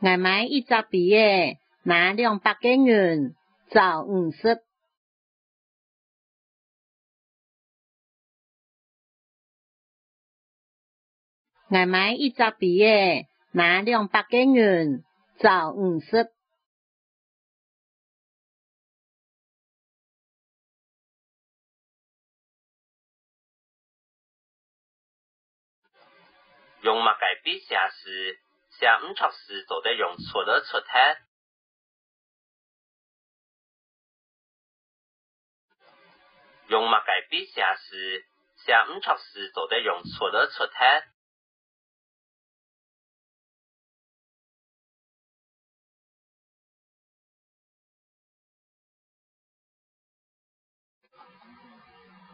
我买一只笔耶，拿200个元，找50。我买一只笔耶，拿200个元，找50。用墨改笔写诗，写唔错诗做得用错了出体。用墨改笔写诗，写唔错诗做得用错了出体。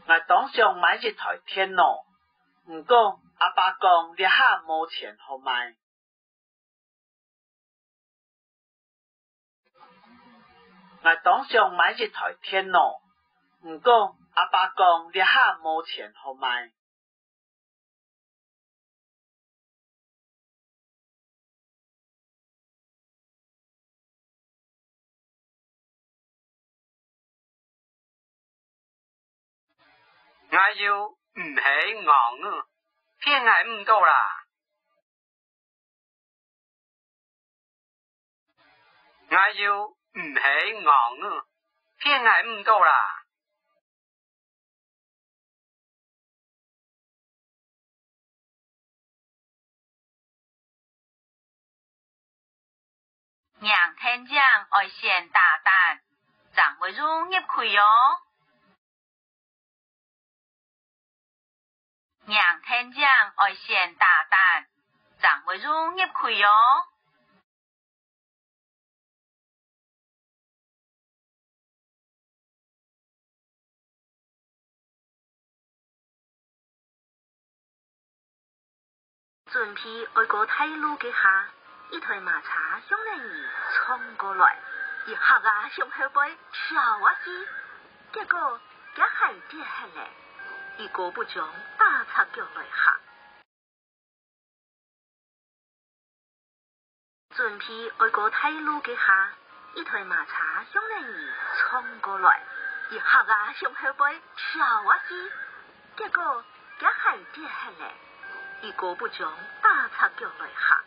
我当想买一台电脑，不过阿爸讲你下无钱好买。我当想买一台电脑，不过阿爸讲你下无钱好买。我要唔起硬啊，骗我唔到啦。我要唔起硬啊，骗我唔到啦。让天将爱先大胆，怎会入入去哦？让天将爱先大胆，怎会入入去哦？准备爱过太路嘅下，一台马车向人儿冲过来，一下啊向后背跳啊去，结果也系跌下来，一个不中打擦脚来下。准备爱过太路嘅下，一台马车向人儿冲过来，一下啊向后背跳啊去，结果也系跌下来。一个不中打擦脚来下。